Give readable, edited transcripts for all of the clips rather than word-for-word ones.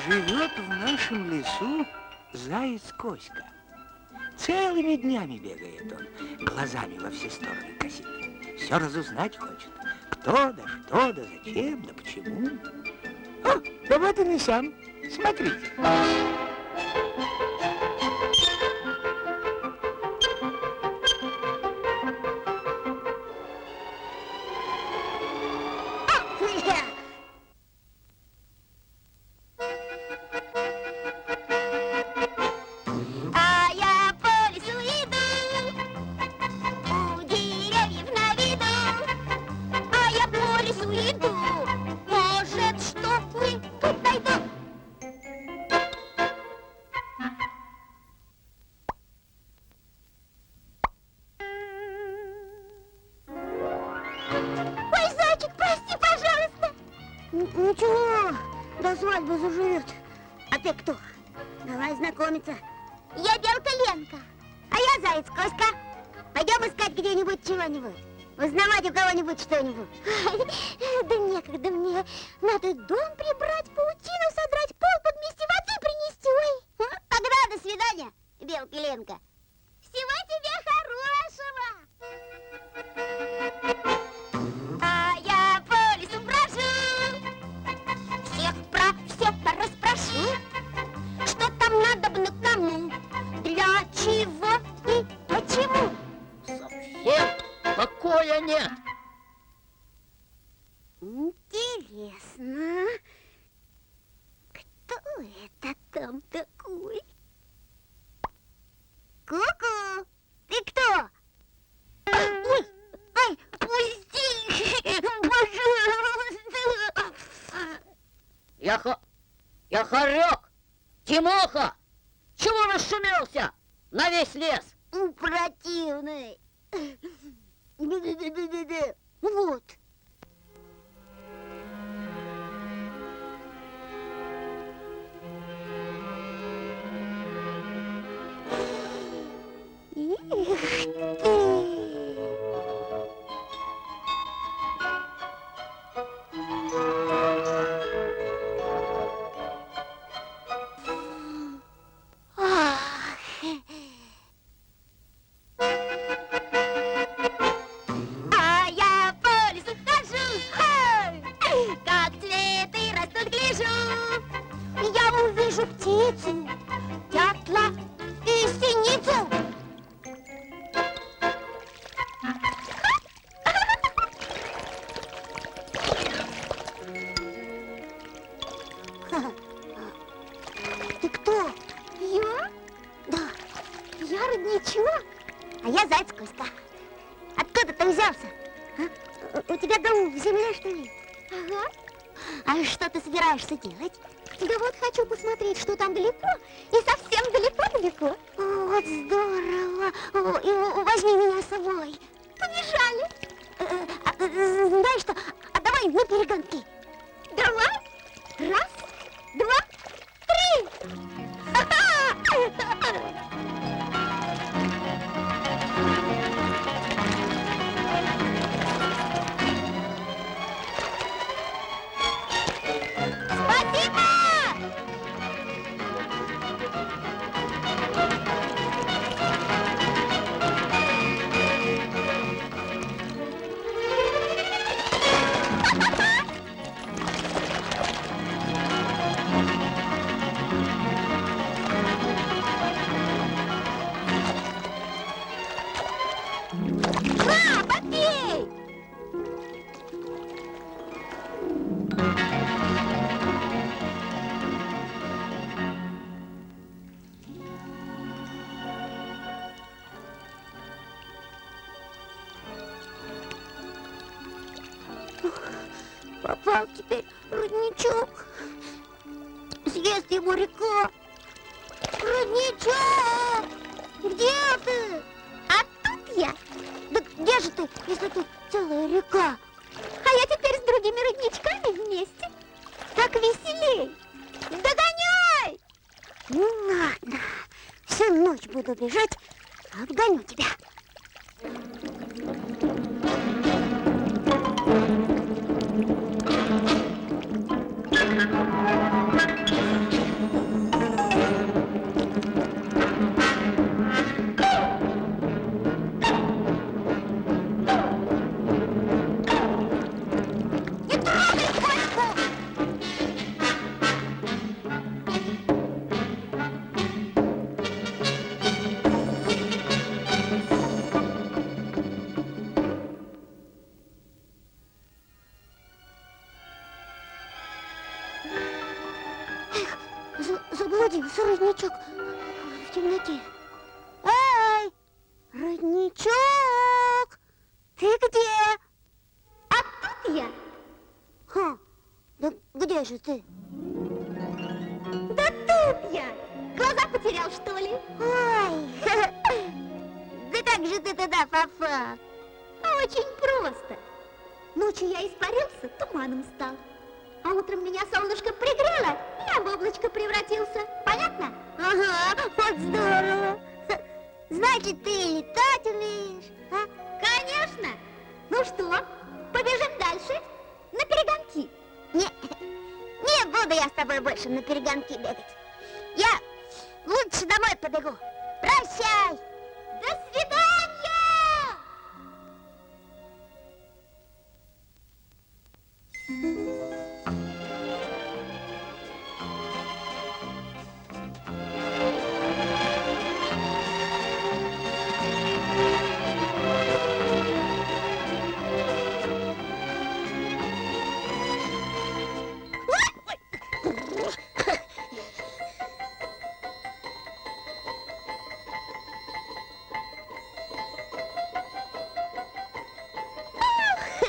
Живет в нашем лесу заяц Коська. Целыми днями бегает он, глазами во все стороны косит. Все разузнать хочет. Кто, да что, да зачем, да почему. О, да вот он и сам. Смотрите. Ничего, до свадьбы заживет. А ты кто? Давай знакомиться. Я Белка Ленка. А я Заяц Коська. Пойдем искать где-нибудь чего-нибудь. Узнавать у кого-нибудь что-нибудь. Да некогда мне. Надо дом прибрать, паутину содрать, пол подмести, воды принести. Ой. Тогда до свидания, Белка Ленка. Всего тебе хорошего. А я по лесу брожу, всех про все расспрошу, что там надобно кому, для чего и почему. Совсем покоя нет. Интересно, кто это там такой? Ку-ку, ты кто? Ой, ай, пусти, пожалуйста. Я Хорек, Тимоха. Чего расшумелся на весь лес? Противный. Вот. Их ты. А я по лесу хожу, как цветы растут, гляжу. Я увижу птицу, дятла и синицу. Ты кто? Я? Да, Я родничок. а я Заяц Коська. Откуда ты взялся? А? У тебя дом в земле, что ли? Ага. А что ты собираешься делать? Да вот хочу посмотреть, что там далеко. И совсем далеко-далеко. Вот здорово. Возьми меня с собой. Побежали. Знаешь что, а давай на перегонки. Давай. Раз, два, три. Спасибо! На, попей! Попал теперь родничок. Съест его река. Родничок! Где ты? А тут я. Да где же ты, если тут целая река? А я теперь с другими родничками вместе. Так веселей. Догоняй! Ну ладно, всю ночь буду бежать, обгоню тебя. Заблудился родничок в темноте. Эй, родничок, ты где? А тут я. Ха, да где же ты? Да тут я. Глаза потерял, что ли? Ой, да как же ты туда попал? Очень просто. Ночью я испарился, туманом стал. А утром меня солнышко пригрело, я в облачко превратился. Понятно? Ага, вот здорово. Значит, ты летать умеешь, а? Конечно. Ну что, побежим дальше? На перегонки. Не буду я с тобой больше на перегонки бегать. Я лучше домой побегу. Прощай. До свидания.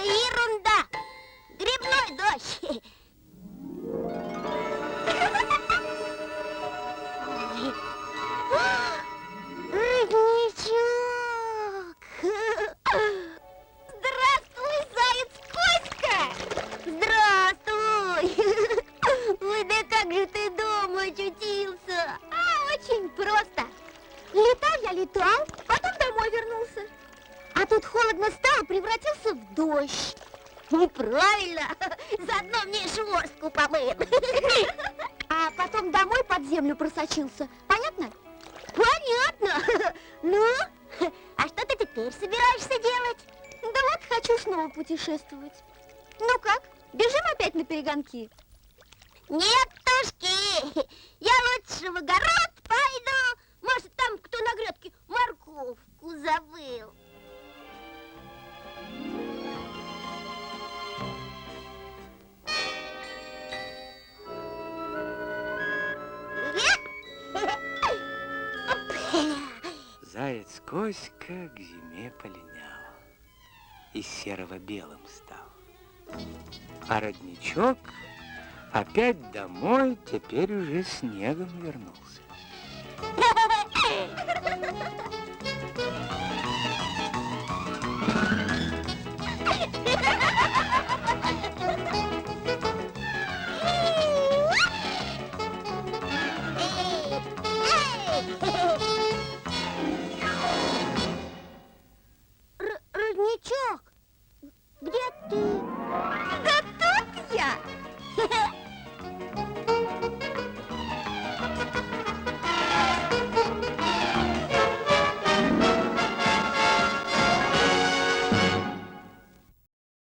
Ерунда! Грибной дождь! Родничок! Здравствуй, заяц Коська! Здравствуй! Ой, да как же ты дома очутился? Очень просто. Летал, потом домой вернулся. А тут холодно стало, превратился в дождь. Неправильно. Заодно мне шворстку помыл. А потом домой под землю просочился. Понятно? Понятно. Ну, а что ты теперь собираешься делать? Да вот хочу снова путешествовать. Ну как, бежим опять на перегонки? Нет, Тушки, я лучше в огород пойду. Может, там кто на грядке морковку забыл. Заяц Коська к зиме полинял и серого белым стал. А родничок опять домой теперь уже снегом вернулся.